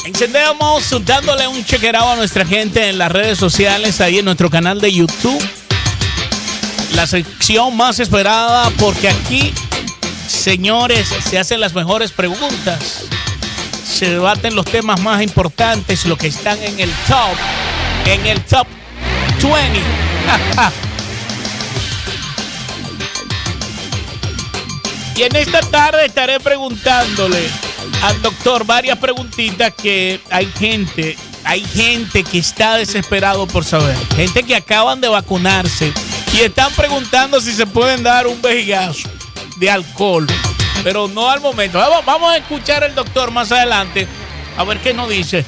Encendemos dándole un chequeado a nuestra gente en las redes sociales, ahí en nuestro canal de YouTube. La sección más esperada, porque aquí, señores, se hacen las mejores preguntas. Se debaten los temas más importantes, los que están en el top 20. Y en esta tarde estaré preguntándole al doctor varias preguntitas que hay gente que está desesperado por saber. Gente que acaban de vacunarse y están preguntando si se pueden dar un vejigazo de alcohol, pero no al momento. Vamos a escuchar al doctor más adelante a ver qué nos dice.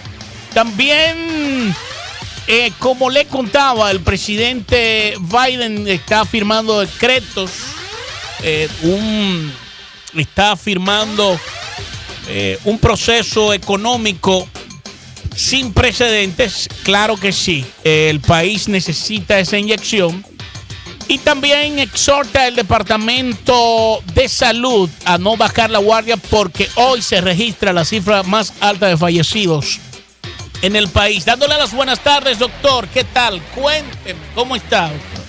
También, como le contaba, el presidente Biden está firmando decretos, está firmando un proceso económico sin precedentes. Claro que sí, el país necesita esa inyección. Y también exhorta al Departamento de Salud a no bajar la guardia, porque hoy se registra la cifra más alta de fallecidos en el país. Dándole las buenas tardes, doctor. ¿Qué tal? Cuénteme, ¿cómo está, doctor?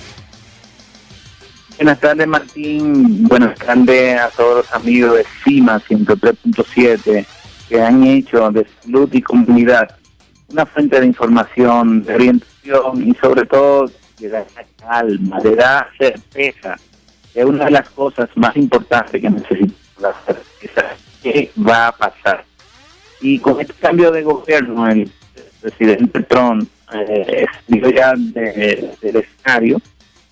Buenas tardes, Martín. Buenas tardes a todos los amigos de CIMA 103.7 que han hecho de salud y comunidad una fuente de información, de orientación y sobre todo de da calma, de da certeza. Es una de las cosas más importantes que necesitamos, la certeza que va a pasar. Y con este cambio de gobierno, el presidente Trump salió ya del escenario,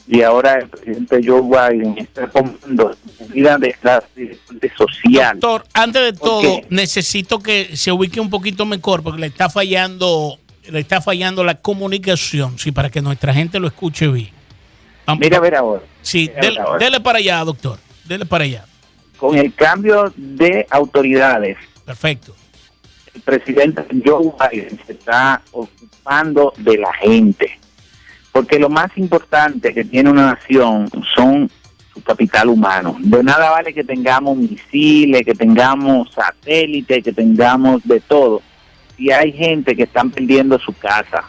y ahora el presidente Joe Biden está tomando medidas de social. Doctor, antes de todo, necesito que se ubique un poquito mejor, porque le está fallando la comunicación, sí, para que nuestra gente lo escuche bien. Mira a ver ahora. Sí, dele para allá, doctor. Dele para allá. Con el cambio de autoridades. Perfecto. El presidente Joe Biden se está ocupando de la gente. Porque lo más importante que tiene una nación son su capital humano. De nada vale que tengamos misiles, que tengamos satélites, que tengamos de todo, si hay gente que están perdiendo su casa,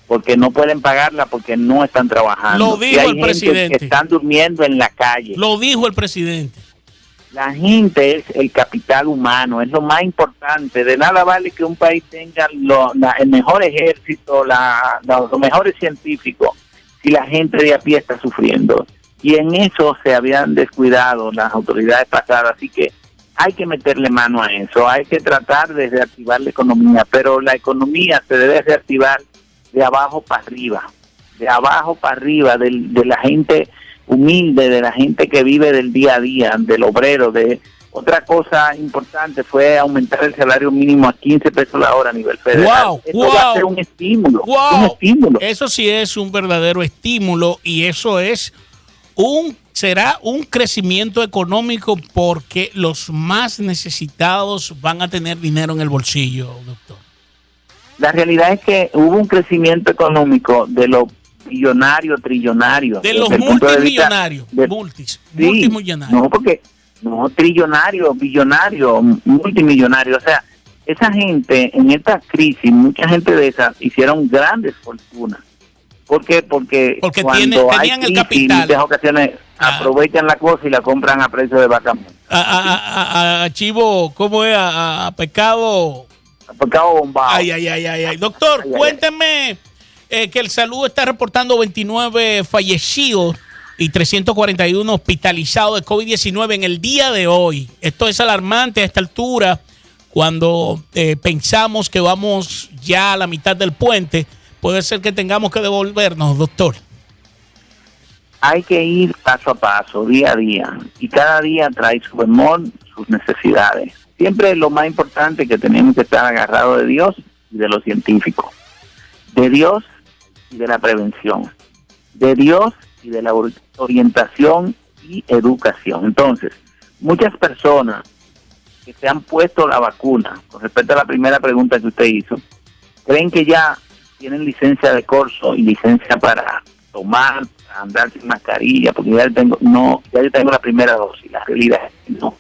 porque no pueden pagarla, porque no están trabajando. Lo dijo el presidente. Que están durmiendo en la calle. Lo dijo el presidente. La gente es el capital humano, es lo más importante. De nada vale que un país tenga el mejor ejército, los mejores científicos, si la gente de a pie está sufriendo. Y en eso se habían descuidado las autoridades pasadas, así que hay que meterle mano a eso, hay que tratar de reactivar la economía, pero la economía se debe reactivar de abajo para arriba, de la gente humilde, de la gente que vive del día a día, del obrero. Otra cosa importante fue aumentar el salario mínimo a 15 pesos la hora a nivel federal. Eso va a ser un estímulo, un estímulo. Eso sí es un verdadero estímulo, y eso será un crecimiento económico, porque los más necesitados van a tener dinero en el bolsillo, doctor. La realidad es que hubo un crecimiento económico de los billonarios, trillonarios. De los multimillonarios, multimillonarios. No, trillonarios, billonarios, multimillonarios. O sea, esa gente en esta crisis, mucha gente de esas hicieron grandes fortunas. ¿Por qué? Porque cuando tenían el capital. En muchas ocasiones aprovechan la cosa y la compran a precio de vaca muerta. A chivo, ¿cómo es? A pescado. A pescado bombado. Ay. Doctor, cuénteme que el Salud está reportando 29 fallecidos y 341 hospitalizados de COVID-19 en el día de hoy. Esto es alarmante a esta altura, cuando pensamos que vamos ya a la mitad del puente. Puede ser que tengamos que devolvernos, doctor. Hay que ir paso a paso, día a día, y cada día trae su temor, sus necesidades. Siempre lo más importante es que tenemos que estar agarrados de Dios y de los científicos, de Dios y de la prevención, de Dios y de la orientación y educación. Entonces, muchas personas que se han puesto la vacuna, con respecto a la primera pregunta que usted hizo, creen que ya tienen licencia de corso y licencia para tomar, para andar sin mascarilla, porque ya yo tengo la primera dosis. La realidad es que no.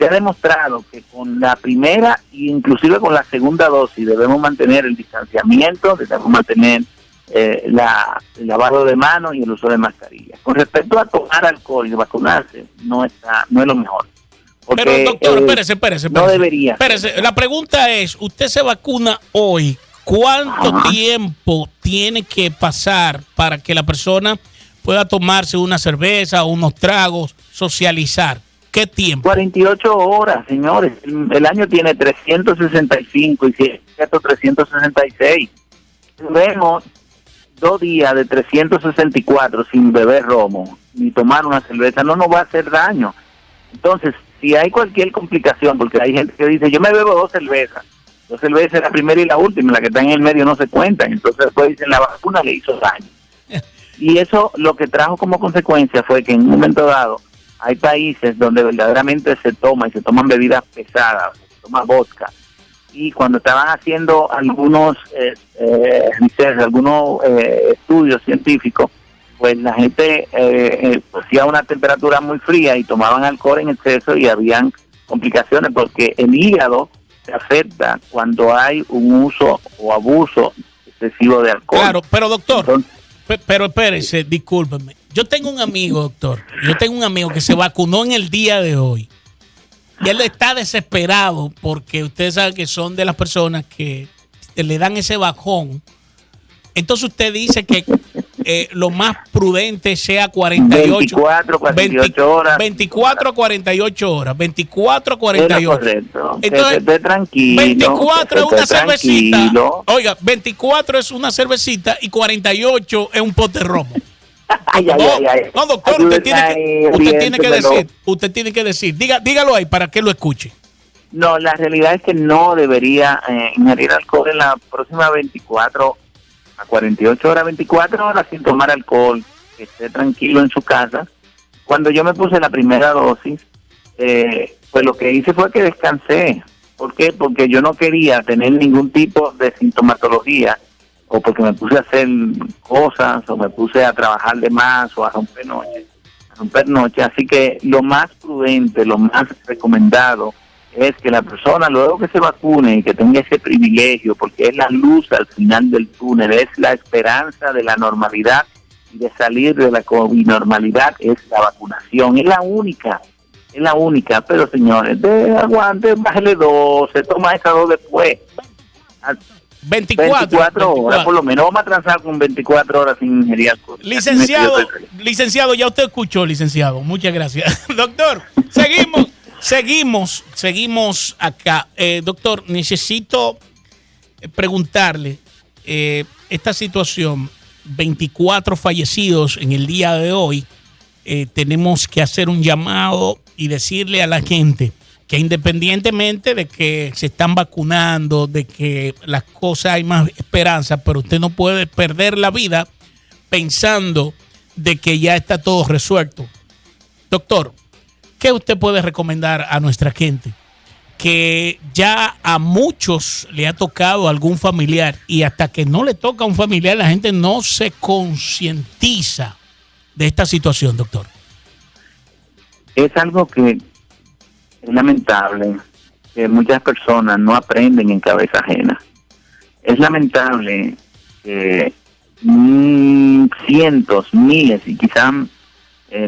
se ha demostrado que con la primera e inclusive con la segunda dosis debemos mantener el distanciamiento, debemos mantener el lavado de manos y el uso de mascarillas. Con respecto a tomar alcohol y vacunarse, no es lo mejor. Porque, pero doctor, espérese. No debería. Espérese, la pregunta es, usted se vacuna hoy, ¿cuánto tiempo tiene que pasar para que la persona pueda tomarse una cerveza o unos tragos, socializar? ¿Qué tiempo? 48 horas, señores. El año tiene 365 y si es cierto 366. Vemos 2 días de 364 sin beber romo ni tomar una cerveza, no nos va a hacer daño. Entonces, si hay cualquier complicación, porque hay gente que dice, yo me bebo 2 cervezas la primera y la última, la que está en el medio no se cuentan, entonces después dicen la vacuna le hizo daño. Y eso lo que trajo como consecuencia fue que en un momento dado hay países donde verdaderamente se toman bebidas pesadas, se toma vodka, y cuando estaban haciendo algunos estudios científicos, pues la gente hacía una temperatura muy fría y tomaban alcohol en exceso y habían complicaciones porque el hígado se afecta cuando hay un uso o abuso excesivo de alcohol. Claro, pero doctor, entonces, pero espérese, discúlpeme. Yo tengo un amigo, doctor, que se vacunó en el día de hoy. Y él está desesperado porque usted sabe que son de las personas que le dan ese bajón. Entonces usted dice que lo más prudente sea 48 horas. 24 a 48 horas. 24 a 48. Correcto. Entonces, esté tranquilo. 24 es una cervecita. Tranquilo. Oiga, 24 es una cervecita y 48 es un pote de romo. No, doctor, usted tiene que decir, dígalo ahí para que lo escuche. No, la realidad es que no debería ingerir alcohol en la próxima 24 a 48 horas, 24 horas sin tomar alcohol, que esté tranquilo en su casa. Cuando yo me puse la primera dosis, pues lo que hice fue que descansé. ¿Por qué? Porque yo no quería tener ningún tipo de sintomatología, o porque me puse a hacer cosas, o me puse a trabajar de más, o a romper noche. Así que lo más prudente, lo más recomendado es que la persona luego que se vacune y que tenga ese privilegio, porque es la luz al final del túnel, es la esperanza de la normalidad y de salir de la COVID-normalidad, es la vacunación, es la única, pero señores, aguante, bájale 2, se toma esa 2 después. 24 horas, por lo menos vamos a transar con 24 horas sin ingerir alcohol. Licenciado, ya usted escuchó, licenciado, muchas gracias. Doctor, seguimos acá. Doctor, necesito preguntarle, esta situación, 24 fallecidos en el día de hoy, tenemos que hacer un llamado y decirle a la gente que independientemente de que se están vacunando, de que las cosas hay más esperanza, pero usted no puede perder la vida pensando de que ya está todo resuelto. Doctor, ¿qué usted puede recomendar a nuestra gente? Que ya a muchos le ha tocado algún familiar y hasta que no le toca a un familiar, la gente no se concientiza de esta situación, doctor. Es algo que es lamentable que muchas personas no aprenden en cabeza ajena. Es lamentable que cientos, miles y quizás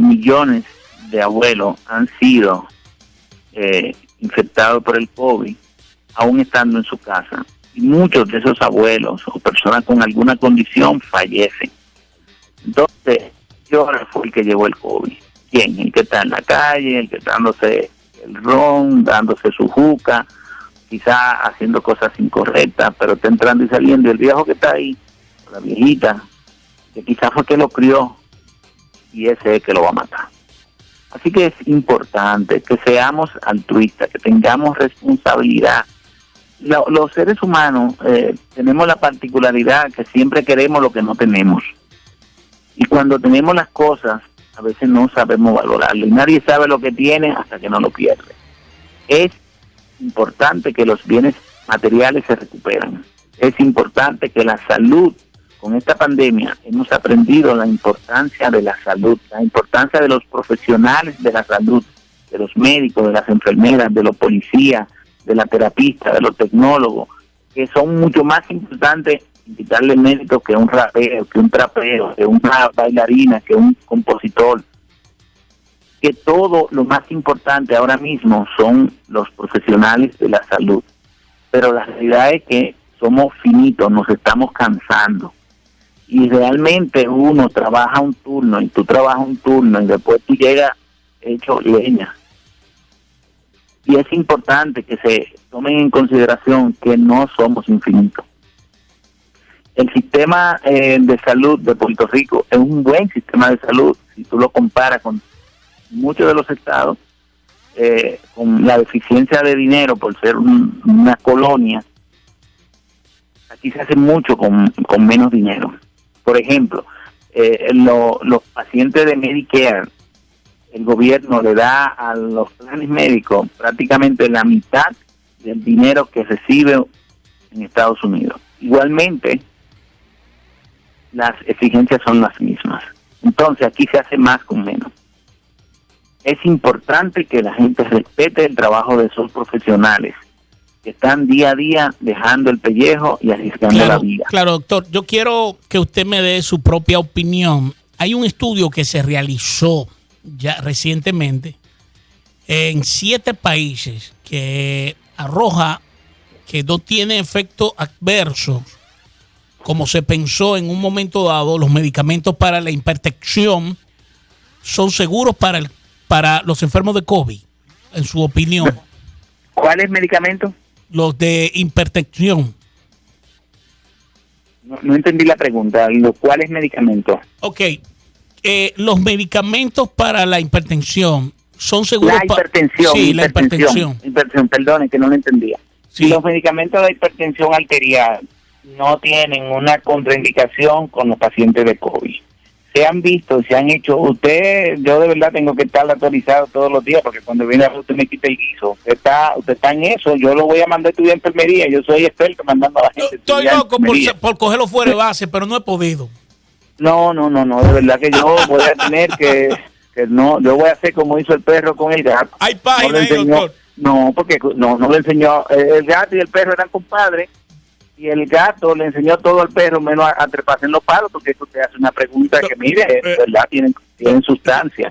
millones de abuelos han sido infectados por el COVID, aún estando en su casa. Y muchos de esos abuelos o personas con alguna condición fallecen. Entonces, ¿qué hora fue el que llevó el COVID? ¿Quién? El que está en la calle, el que está dándose el ron, dándose su juca, quizá haciendo cosas incorrectas, pero está entrando y saliendo. Y el viejo que está ahí, la viejita, que quizás fue que lo crió, y ese es que lo va a matar. Así que es importante que seamos altruistas, que tengamos responsabilidad. Los seres humanos tenemos la particularidad que siempre queremos lo que no tenemos. Y cuando tenemos las cosas, a veces no sabemos valorarlo. Y nadie sabe lo que tiene hasta que no lo pierde. Es importante que los bienes materiales se recuperen. Es importante que la salud, con esta pandemia, hemos aprendido la importancia de la salud, la importancia de los profesionales de la salud, de los médicos, de las enfermeras, de los policías, de la terapista, de los tecnólogos, que son mucho más importantes en quitarle mérito que un rapero, que un trapero, que una bailarina, que un compositor. Que todo lo más importante ahora mismo son los profesionales de la salud. Pero la realidad es que somos finitos, nos estamos cansando. Y realmente uno trabaja un turno y tú trabajas un turno y después tú llegas hecho leña. Y es importante que se tomen en consideración que no somos infinitos. El sistema de salud de Puerto Rico es un buen sistema de salud si tú lo comparas con muchos de los estados, con la deficiencia de dinero por ser una colonia. Aquí se hace mucho con menos dinero. Por ejemplo, los pacientes de Medicare, el gobierno le da a los planes médicos prácticamente la mitad del dinero que recibe en Estados Unidos. Igualmente, las exigencias son las mismas. Entonces, aquí se hace más con menos. Es importante que la gente respete el trabajo de esos profesionales que están día a día dejando el pellejo y arriesgando la vida. Claro, doctor. Yo quiero que usted me dé su propia opinión. Hay un estudio que se realizó ya recientemente en 7 países que arroja que no tiene efectos adversos como se pensó en un momento dado. Los medicamentos para la hipertensión son seguros para los enfermos de COVID, en su opinión. ¿Cuáles medicamentos? Los de hipertensión. No entendí la pregunta. ¿Cuáles medicamentos? Ok. Los medicamentos para la hipertensión son seguros. La hipertensión. Sí, la hipertensión. Perdone, que no lo entendía. Sí. Los medicamentos de hipertensión arterial no tienen una contraindicación con los pacientes de COVID. Se han visto, se han hecho. Yo de verdad tengo que estar actualizado todos los días, porque cuando viene a usted me quita el guiso. Usted está en eso. Yo lo voy a mandar a estudiar enfermería. Yo soy experto mandando a la gente. Estoy loco por cogerlo fuera de base, pero no he podido. No, de verdad que yo voy a tener que no, yo voy a hacer como hizo el perro con el gato. Hay página ahí, doctor. No, porque no le enseñó. El gato y el perro eran compadres. Y el gato le enseñó todo al perro menos a treparse en los palos, porque eso te hace una pregunta que, mire, verdad, tienen sustancia.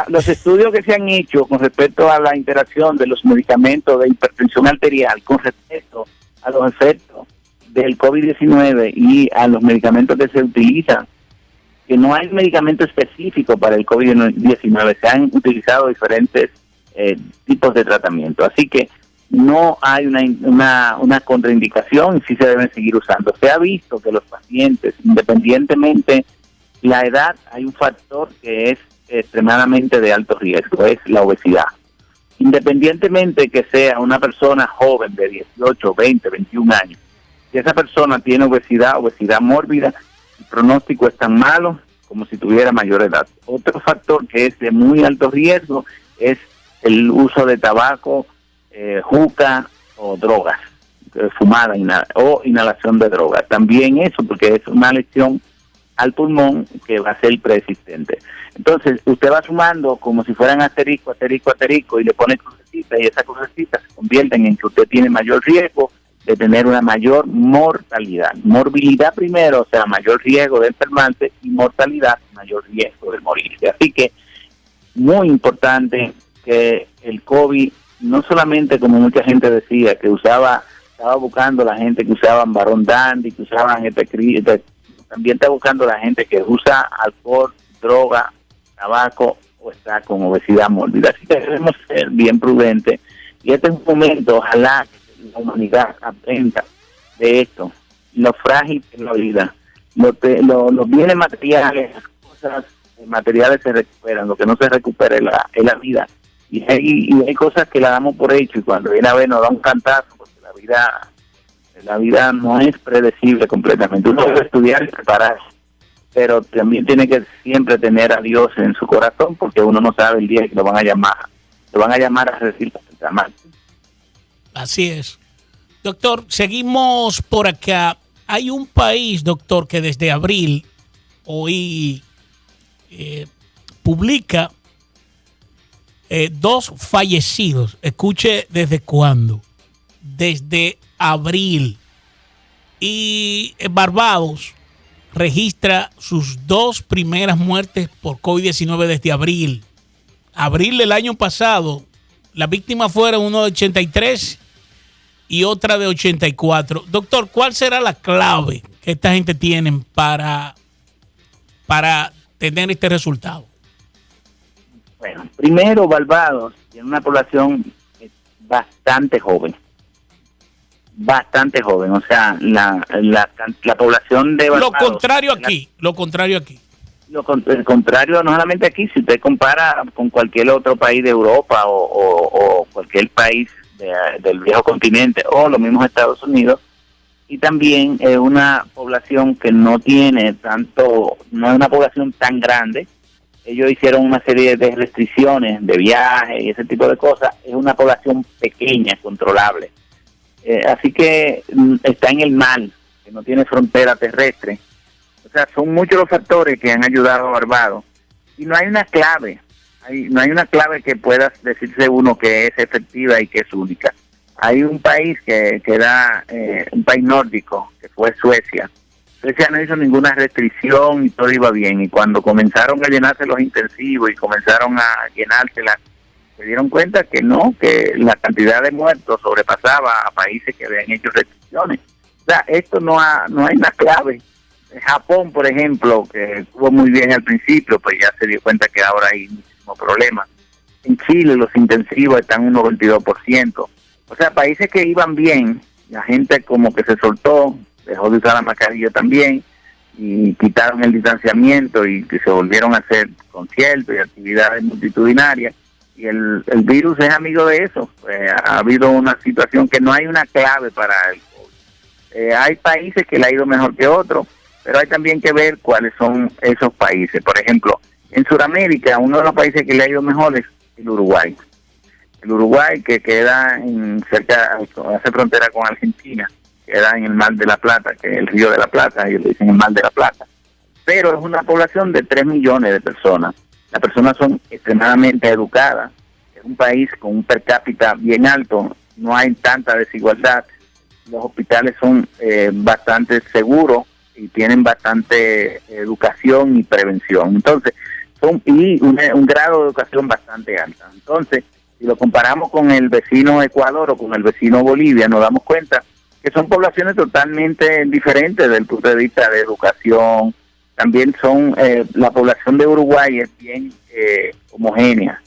Los estudios que se han hecho con respecto a la interacción de los medicamentos de hipertensión arterial con respecto a los efectos del COVID-19 y a los medicamentos que se utilizan, que no hay medicamento específico para el COVID-19, se han utilizado diferentes tipos de tratamiento. Así que no hay una contraindicación y sí se deben seguir usando. Se ha visto que los pacientes, independientemente la edad, hay un factor que es extremadamente de alto riesgo, es la obesidad. Independientemente que sea una persona joven de 18, 20, 21 años, si esa persona tiene obesidad mórbida, el pronóstico es tan malo como si tuviera mayor edad. Otro factor que es de muy alto riesgo es el uso de tabaco, juca o drogas, fumada o inhalación de drogas. También eso, porque es una lesión al pulmón que va a ser persistente. Entonces, usted va sumando como si fueran asterisco, y le pone crucecitas, y esas crucecitas se convierten en que usted tiene mayor riesgo de tener una mayor mortalidad. Morbilidad primero, o sea, mayor riesgo de enfermarse, y mortalidad, mayor riesgo de morirse. Así que, muy importante que el COVID, no solamente como mucha gente decía, que estaba buscando la gente que usaban Barón Dandy, que usaban también está buscando la gente que usa alcohol, droga, tabaco o está con obesidad mórbida. Así que debemos ser bien prudentes. Y este es un momento, ojalá que la humanidad aprenda de esto, lo frágil que es la vida. Los bienes materiales, las cosas materiales se recuperan, lo que no se recupera es la vida. Y hay cosas que la damos por hecho, y cuando viene a ver nos da un cantazo, porque la vida no es predecible completamente. Uno debe estudiar y prepararse, pero también tiene que siempre tener a Dios en su corazón, porque uno no sabe el día que lo van a llamar a recibir la mal. Así es. Doctor, seguimos por acá. Hay un país, doctor, que desde abril hoy publica 2 fallecidos. Escuche desde cuándo. Desde abril. Y Barbados registra sus 2 primeras muertes por COVID-19 desde abril. Abril del año pasado, las víctimas fueron uno de 83 y otra de 84. Doctor, ¿cuál será la clave que esta gente tiene para tener este resultado? Bueno, primero, Barbados tiene una población bastante joven. O sea, la población de Barbados... Lo contrario aquí. El contrario, no solamente aquí, si usted compara con cualquier otro país de Europa o cualquier país del viejo continente o los mismos Estados Unidos, y también es una población que no es una población tan grande. Ellos hicieron una serie de restricciones de viaje y ese tipo de cosas. Es una población pequeña, controlable. Así que está en el mar, que no tiene frontera terrestre. O sea, son muchos los factores que han ayudado a Barbados. Y no hay una clave. No hay una clave que pueda decirse uno que es efectiva y que es única. Hay un país que era un país nórdico, que fue Suecia. Suecia no hizo ninguna restricción y todo iba bien. Y cuando comenzaron a llenarse los intensivos y comenzaron a llenárselas, se dieron cuenta que no, que la cantidad de muertos sobrepasaba a países que habían hecho restricciones. O sea, esto no hay una clave. Japón, por ejemplo, que estuvo muy bien al principio, pues ya se dio cuenta que ahora hay muchísimos problemas. En Chile los intensivos están en un 92%. O sea, países que iban bien, la gente como que se soltó, dejó de usar la mascarilla también, y quitaron el distanciamiento y que se volvieron a hacer conciertos y actividades multitudinarias. Y el virus es amigo de eso. Ha habido una situación que no hay una clave para el COVID. Hay países que le ha ido mejor que otros, pero hay también que ver cuáles son esos países. Por ejemplo, en Sudamérica, uno de los países que le ha ido mejor es el Uruguay. El Uruguay, que queda hace frontera con Argentina, queda en el Mar de la Plata, que es el Río de la Plata, ellos le dicen el Mar de la Plata. Pero es una población de 3 millones de personas. Las personas son extremadamente educadas. Es un país con un per cápita bien alto, no hay tanta desigualdad. Los hospitales son bastante seguros y tienen bastante educación y prevención. Entonces, un grado de educación bastante alta. Entonces, si lo comparamos con el vecino Ecuador o con el vecino Bolivia, nos damos cuenta que son poblaciones totalmente diferentes desde el punto de vista de educación. También la población de Uruguay es bien homogénea.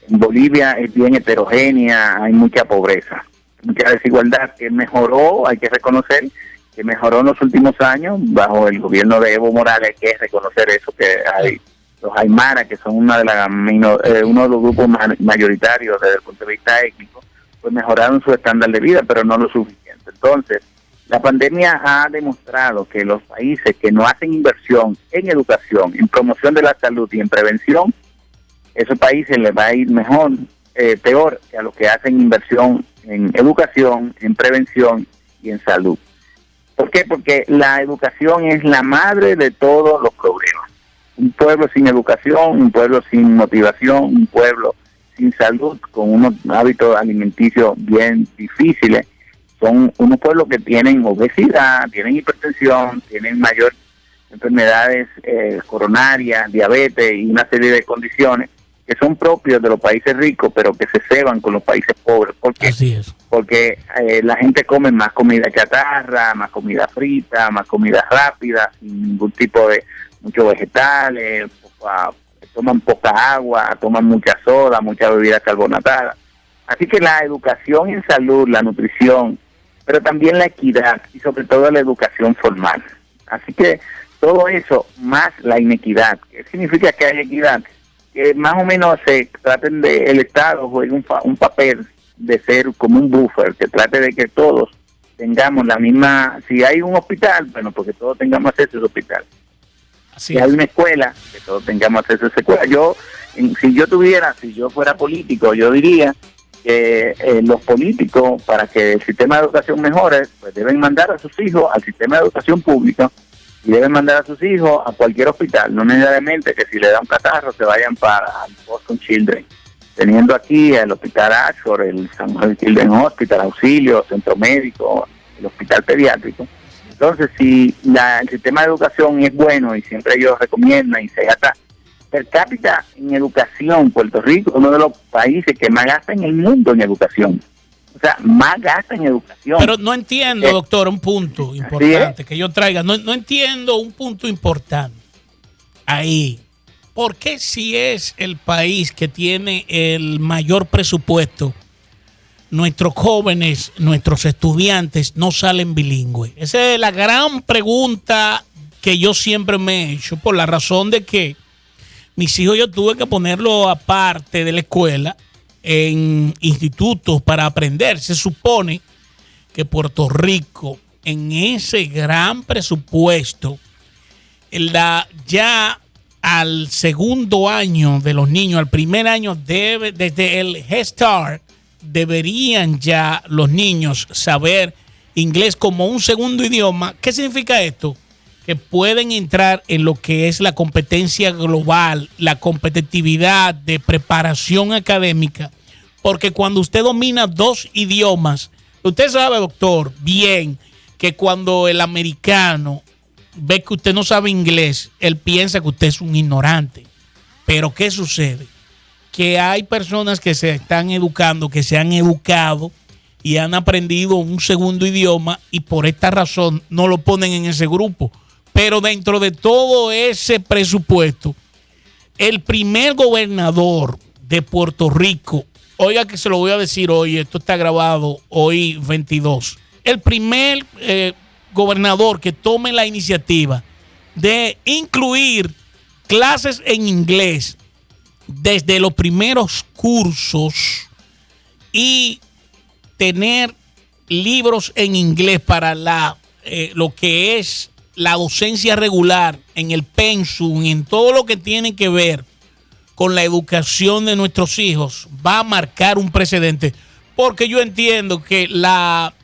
En Bolivia es bien heterogénea, hay mucha pobreza, mucha desigualdad que mejoró, hay que reconocer que mejoró en los últimos años bajo el gobierno de Evo Morales. Hay que reconocer eso, que hay los Aymara, que son uno de los grupos mayoritarios desde el punto de vista étnico, pues mejoraron su estándar de vida, pero no lo suficiente. Entonces, la pandemia ha demostrado que los países que no hacen inversión en educación, en promoción de la salud y en prevención, esos países les va a ir peor que a los que hacen inversión en educación, en prevención y en salud. ¿Por qué? Porque la educación es la madre de todos los problemas. Un pueblo sin educación, un pueblo sin motivación, un pueblo sin salud, con unos hábitos alimenticios bien difíciles, son unos pueblos que tienen obesidad, tienen hipertensión, tienen mayor enfermedades coronarias, diabetes y una serie de condiciones que son propios de los países ricos, pero que se ceban con los países pobres. ¿Por qué? Así es. Porque la gente come más comida chatarra, más comida frita, más comida rápida, sin ningún tipo de muchos vegetales, toman poca agua, toman mucha soda, mucha bebida carbonatada. Así que la educación en salud, la nutrición, pero también la equidad y sobre todo la educación formal. Así que todo eso, más la inequidad. ¿Qué significa que hay equidad? Que más o menos el Estado juegue un papel de ser como un buffer, que trate de que todos tengamos la misma. Si hay un hospital, bueno, porque todos tengamos acceso a ese hospital. Si hay una escuela, que todos tengamos acceso a esa escuela. Si yo fuera político, yo diría que los políticos, para que el sistema de educación mejore, pues deben mandar a sus hijos al sistema de educación pública y deben mandar a sus hijos a cualquier hospital, no necesariamente que si le da un catarro se vayan para Boston Children, teniendo aquí el Hospital Ashford, el San Juan Children's Hospital, Auxilio, Centro Médico, el Hospital Pediátrico. Entonces, si el sistema de educación es bueno y siempre ellos recomiendan y se gasta per cápita en educación, Puerto Rico es uno de los países que más gasta en el mundo en educación. O sea, más gasta en educación. Pero no entiendo, doctor, un punto importante que yo traiga. No entiendo un punto importante ahí. ¿Por qué si es el país que tiene el mayor presupuesto, nuestros jóvenes, nuestros estudiantes no salen bilingües? Esa es la gran pregunta que yo siempre me he hecho, por la razón de que mis hijos yo tuve que ponerlo aparte de la escuela en institutos para aprender. Se supone que Puerto Rico, en ese gran presupuesto, ya al segundo año de los niños, al primer año, desde el Head Start, deberían ya los niños saber inglés como un segundo idioma. ¿Qué significa esto? Que pueden entrar en lo que es la competencia global, la competitividad de preparación académica, porque cuando usted domina 2 idiomas, usted sabe, doctor, bien, que cuando el americano ve que usted no sabe inglés, él piensa que usted es un ignorante. Pero ¿qué sucede? Que hay personas que se están educando, que se han educado y han aprendido un segundo idioma y por esta razón no lo ponen en ese grupo. Pero dentro de todo ese presupuesto, el primer gobernador de Puerto Rico, oiga que se lo voy a decir hoy, esto está grabado hoy 22, el primer gobernador que tome la iniciativa de incluir clases en inglés desde los primeros cursos y tener libros en inglés para lo que es la docencia regular, en el pensum, en todo lo que tiene que ver con la educación de nuestros hijos, va a marcar un precedente. Porque yo entiendo que el acta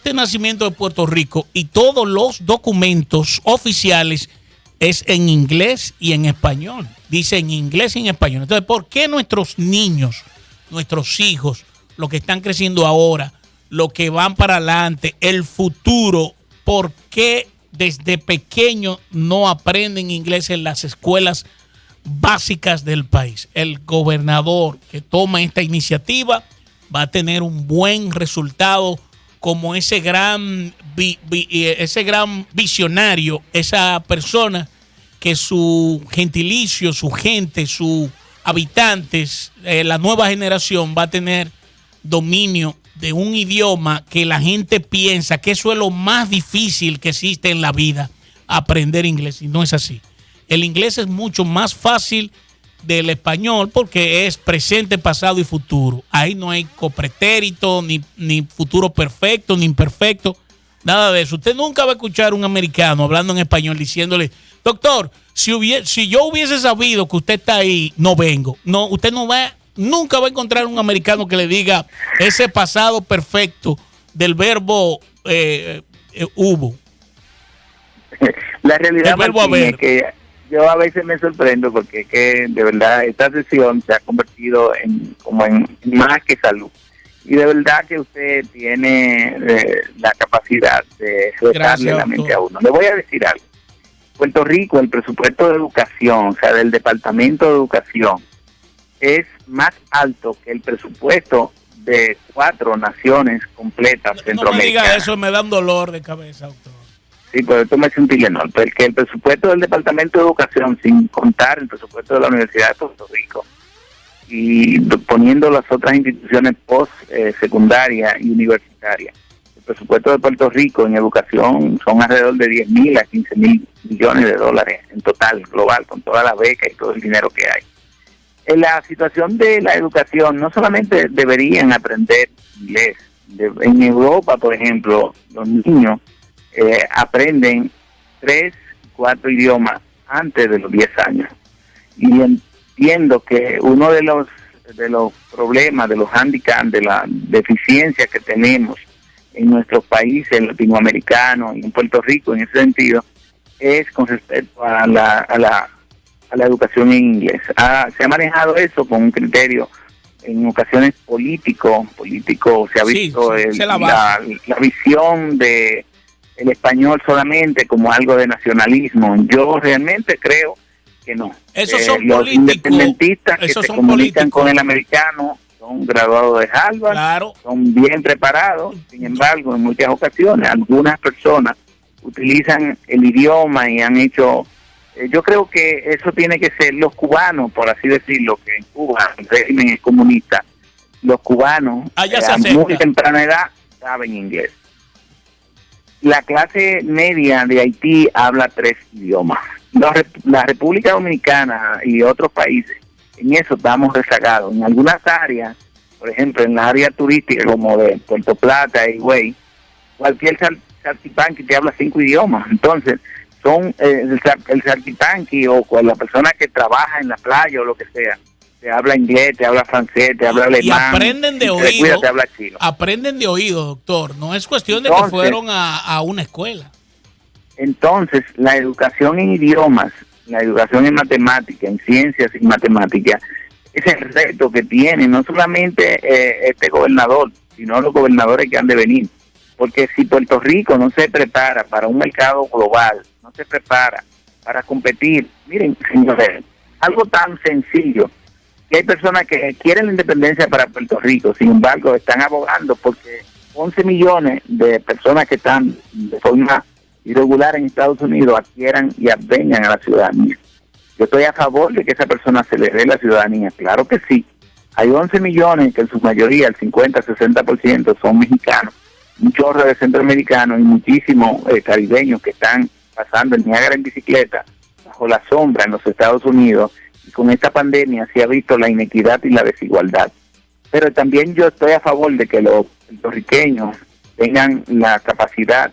de nacimiento de Puerto Rico y todos los documentos oficiales es en inglés y en español. Dice en inglés y en español. Entonces, ¿por qué nuestros niños, nuestros hijos, los que están creciendo ahora, los que van para adelante, el futuro, por qué desde pequeños no aprenden inglés en las escuelas básicas del país? El gobernador que toma esta iniciativa va a tener un buen resultado como ese gran visionario, esa persona que su gentilicio, su gente, sus habitantes, la nueva generación va a tener dominio de un idioma que la gente piensa que eso es lo más difícil que existe en la vida, aprender inglés, y no es así. El inglés es mucho más fácil del español porque es presente, pasado y futuro. Ahí no hay copretérito, ni futuro perfecto, ni imperfecto, nada de eso. Usted nunca va a escuchar a un americano hablando en español diciéndole: doctor, si yo hubiese sabido que usted está ahí, no vengo. No, usted nunca va a encontrar un americano que le diga ese pasado perfecto del verbo hubo. La realidad, Martín, es que yo a veces me sorprendo porque que de verdad esta sesión se ha convertido en más que salud. Y de verdad que usted tiene la capacidad de retarle la mente a uno. Le voy a decir algo. Puerto Rico, el presupuesto de educación, o sea, del Departamento de Educación, es más alto que el presupuesto de 4 naciones completas centroamericanas. No me diga eso, me da un dolor de cabeza, doctor. Sí, pero esto me hace un Tylenol, porque el presupuesto del Departamento de Educación, sin contar el presupuesto de la Universidad de Puerto Rico, y poniendo las otras instituciones post-secundaria y universitarias, el presupuesto de Puerto Rico en educación son alrededor de 10.000 a 15.000 millones de dólares en total, global, con todas las becas y todo el dinero que hay. En la situación de la educación, no solamente deberían aprender inglés. En Europa, por ejemplo, los niños aprenden 3, 4 idiomas antes de los 10 años. Y entiendo que uno de los problemas, de los handicaps, de la deficiencia que tenemos en nuestros países latinoamericanos y en Puerto Rico en ese sentido, es con respecto a a la educación en inglés. Se ha manejado eso con un criterio en ocasiones político se ha visto la visión de el español solamente como algo de nacionalismo. Yo realmente creo que no. Esos son los políticos, independentistas que se comunican con el americano son graduados de Harvard, claro, son bien preparados. Sin embargo, en muchas ocasiones algunas personas utilizan el idioma y han hecho... yo creo que eso tiene que ser los cubanos, por así decirlo, que en Cuba el régimen es comunista. Los cubanos a muy temprana edad saben inglés. La clase media de Haití habla 3 idiomas. La República Dominicana y otros países, en eso estamos rezagados. En algunas áreas, por ejemplo, en las áreas turísticas como de Puerto Plata y Higüey, cualquier saltipanqui te habla 5 idiomas. Entonces, son el saltipanqui o la persona que trabaja en la playa o lo que sea, te habla inglés, te habla francés, te habla alemán. Y aprenden de oído. Te habla chino. Aprenden de oído, doctor. No es cuestión de que fueron a una escuela. Entonces, la educación en idiomas, la educación en matemáticas, en ciencias y matemáticas, es el reto que tiene no solamente este gobernador, sino los gobernadores que han de venir. Porque si Puerto Rico no se prepara para un mercado global, no se prepara para competir, miren, señores, algo tan sencillo, que hay personas que quieren la independencia para Puerto Rico, sin embargo, están abogando porque 11 millones de personas que están de forma irregular en Estados Unidos adquieran y vengan a la ciudadanía. Yo estoy a favor de que esa persona se le dé la ciudadanía, claro que sí. Hay 11 millones que en su mayoría, el 50-60% son mexicanos, un chorro de centroamericanos y muchísimos caribeños que están pasando el Niágara en bicicleta bajo la sombra en los Estados Unidos, y con esta pandemia se ha visto la inequidad y la desigualdad. Pero también yo estoy a favor de que los puertorriqueños tengan la capacidad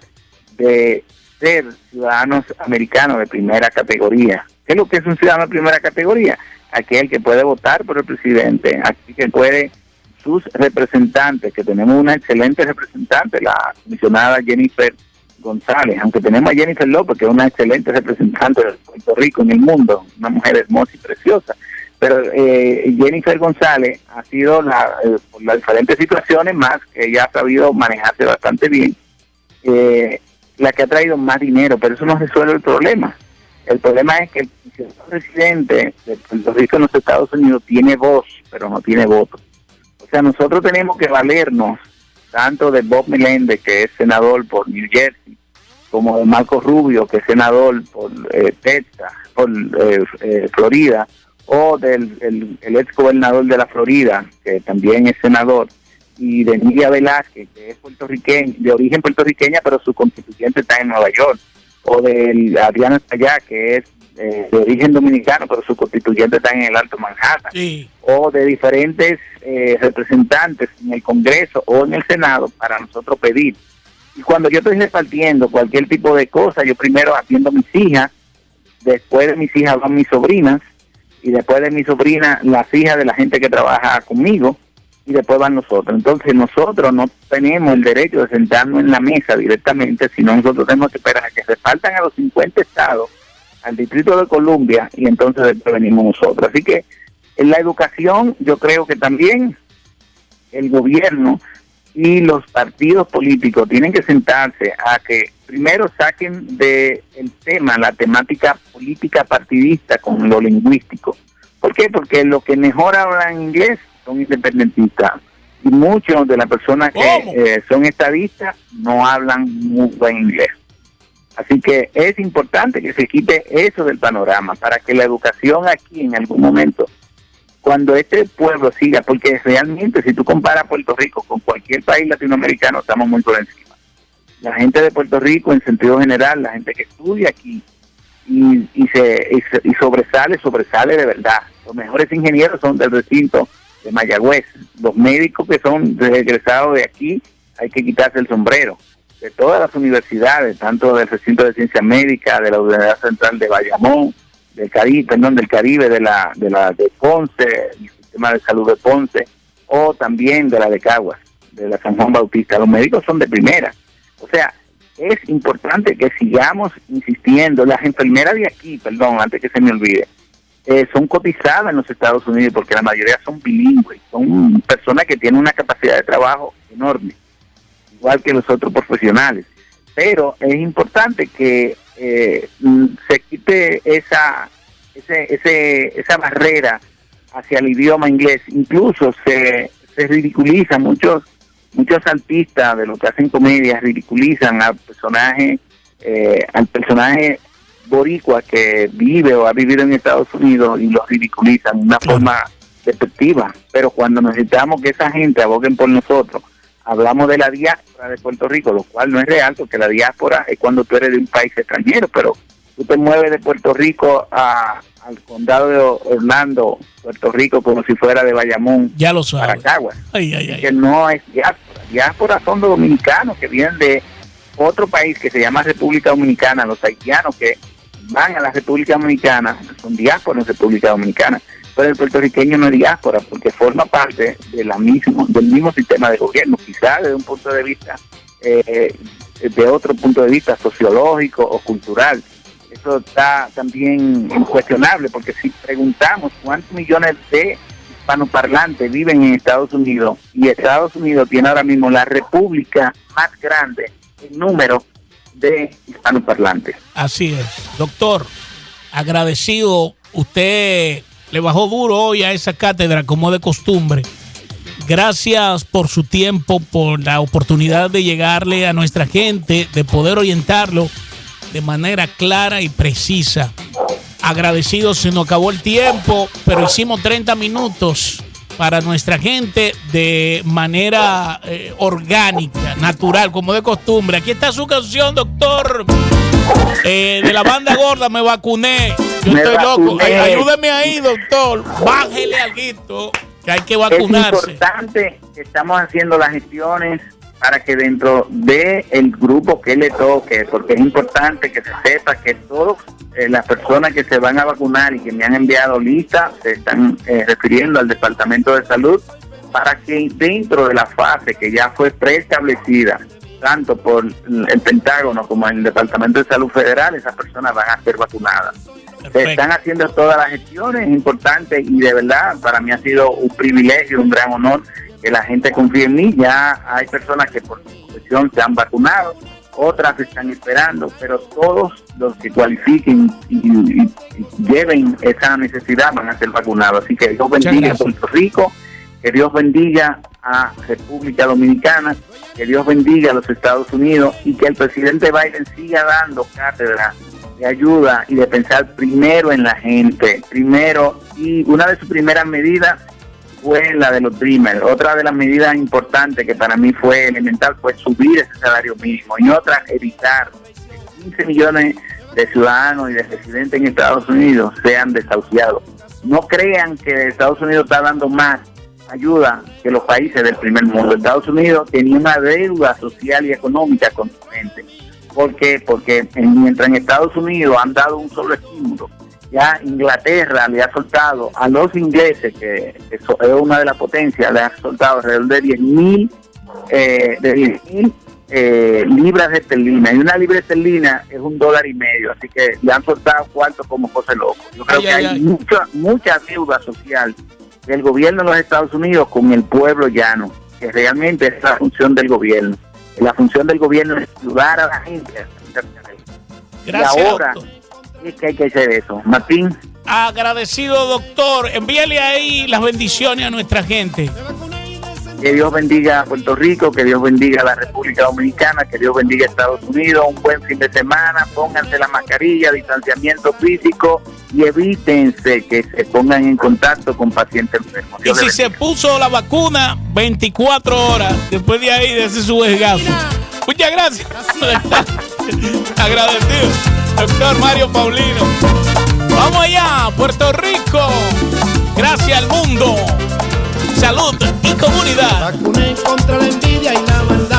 de ser ciudadanos americanos de primera categoría. ¿Qué es lo que es un ciudadano de primera categoría? Aquel que puede votar por el presidente, aquel que puede sus representantes, que tenemos una excelente representante, la comisionada Jennifer González, aunque tenemos a Jennifer López, que es una excelente representante de Puerto Rico en el mundo, una mujer hermosa y preciosa, pero Jennifer González ha sido por las diferentes situaciones más que ella ha sabido manejarse bastante bien, la que ha traído más dinero, pero eso no resuelve el problema. El problema es que el presidente de Puerto Rico en los Estados Unidos tiene voz, pero no tiene voto. O sea, nosotros tenemos que valernos tanto de Bob Meléndez, que es senador por New Jersey, como de Marco Rubio, que es senador por Texas, por Florida, o del el ex gobernador de la Florida, que también es senador, y de Emilia Velázquez, que es puertorriqueña, de origen puertorriqueña, pero su constituyente está en Nueva York, o de Adriana Espaillá, que es de origen dominicano, pero su constituyente está en el Alto Manhattan, sí, o de diferentes representantes en el Congreso o en el Senado para nosotros pedir. Y cuando yo estoy repartiendo cualquier tipo de cosa, yo primero atiendo a mis hijas, después de mis hijas van mis sobrinas, y después de mis sobrinas las hijas de la gente que trabaja conmigo, y después van nosotros. Entonces nosotros no tenemos el derecho de sentarnos en la mesa directamente, sino nosotros tenemos que esperar a que se faltan a los 50 estados, al Distrito de Columbia, y entonces después venimos nosotros. Así que en la educación yo creo que también el gobierno y los partidos políticos tienen que sentarse a que primero saquen de el tema la temática política partidista con lo lingüístico. ¿Por qué? Porque los que mejor hablan inglés son independentistas, y muchos de las personas que son estadistas no hablan muy buen inglés. Así que es importante que se quite eso del panorama para que la educación aquí en algún momento, cuando este pueblo siga, porque realmente si tú comparas Puerto Rico con cualquier país latinoamericano, estamos muy por encima. La gente de Puerto Rico, en sentido general, la gente que estudia aquí y sobresale de verdad. Los mejores ingenieros son del recinto de Mayagüez. Los médicos que son egresados de aquí, hay que quitarse el sombrero. De todas las universidades, tanto del recinto de ciencia médica, de la Universidad Central de Bayamón, del Caribe, de Ponce, el sistema de salud de Ponce, o también de la de Caguas, de la San Juan Bautista. Los médicos son de primera. O sea, es importante que sigamos insistiendo. Las enfermeras de aquí, antes que se me olvide, son cotizadas en los Estados Unidos porque la mayoría son bilingües, son personas que tienen una capacidad de trabajo enorme, igual que los otros profesionales. Pero es importante que se quite esa barrera hacia el idioma inglés. Incluso se ridiculiza, muchos artistas de los que hacen comedias ridiculizan al personaje boricua que vive o ha vivido en Estados Unidos y lo ridiculizan de una forma despectiva. Pero cuando necesitamos que esa gente aboguen por nosotros, hablamos de la diáspora de Puerto Rico, lo cual no es real, porque la diáspora es cuando tú eres de un país extranjero, pero tú te mueves de Puerto Rico al condado de Orlando, Puerto Rico, como si fuera de Bayamón, ya lo sabes, para Caguas. Que no es diáspora. Diáspora son los dominicanos que vienen de otro país que se llama República Dominicana, los haitianos que van a la República Dominicana, son diáspora en República Dominicana, pero el puertorriqueño no es diáspora porque forma parte del mismo sistema de gobierno, quizás desde un punto de vista, de otro punto de vista sociológico o cultural. Eso está también incuestionable, porque si preguntamos cuántos millones de hispanoparlantes viven en Estados Unidos, y Estados Unidos tiene ahora mismo la república más grande en número de hispanoparlantes. Así es. Doctor, agradecido, usted le bajó duro hoy a esa cátedra como de costumbre. Gracias por su tiempo, por la oportunidad de llegarle a nuestra gente, de poder orientarlo de manera clara y precisa. Agradecido, se nos acabó el tiempo, pero hicimos 30 minutos para nuestra gente de manera orgánica, natural, como de costumbre. Aquí está su canción, doctor, de la banda gorda, Me Vacuné. Yo estoy loco. Ayúdeme ahí, doctor. Bájele algo, que hay que vacunarse. Es importante que estamos haciendo las gestiones para que dentro de el grupo que le toque, porque es importante que se sepa que todas las personas que se van a vacunar y que me han enviado listas se están refiriendo al Departamento de Salud para que dentro de la fase que ya fue preestablecida tanto por el Pentágono como el Departamento de Salud Federal, esas personas van a ser vacunadas. Perfecto. Se están haciendo todas las gestiones importantes y de verdad para mí ha sido un privilegio, un gran honor que la gente confíe en mí. Ya hay personas que por su profesión se han vacunado, otras están esperando, pero todos los que cualifiquen y lleven esa necesidad van a ser vacunados. Así que Dios bendiga a Puerto Rico, que Dios bendiga a República Dominicana, que Dios bendiga a los Estados Unidos y que el presidente Biden siga dando cátedra de ayuda y de pensar primero en la gente, primero. Y una de sus primeras medidas fue la de los Dreamers. Otra de las medidas importantes que para mí fue elemental fue subir ese salario mínimo, y otra, evitar que 15 millones de ciudadanos y de residentes en Estados Unidos sean desahuciados. No crean que Estados Unidos está dando más ayuda que los países del primer mundo. Estados Unidos tenía una deuda social y económica con su gente. ¿Por qué? Porque mientras en Estados Unidos han dado un solo estímulo, ya Inglaterra le ha soltado a los ingleses, que es una de las potencias, le ha soltado alrededor de 10,000 libras esterlinas, y una libra esterlina es $1.50, así que le han soltado cuartos como José Loco. Yo creo que hay mucha deuda social del gobierno de los Estados Unidos con el pueblo llano, que realmente es la función del gobierno. La función del gobierno es ayudar a la gente. Gracias, y ahora doctor. Es que hay que hacer eso. Martín. Agradecido, doctor. Envíale ahí las bendiciones a nuestra gente. Que Dios bendiga a Puerto Rico, que Dios bendiga a la República Dominicana, que Dios bendiga a Estados Unidos. Un buen fin de semana, pónganse la mascarilla, distanciamiento físico y evítense que se pongan en contacto con pacientes enfermos. Y si se puso la vacuna, 24 horas después de ahí, de ese su desgazo. Muchas gracias. Agradecido, doctor Mario Paulino. Vamos allá, Puerto Rico. Gracias al mundo. Salud y comunidad. Vacunen contra la envidia y la maldad.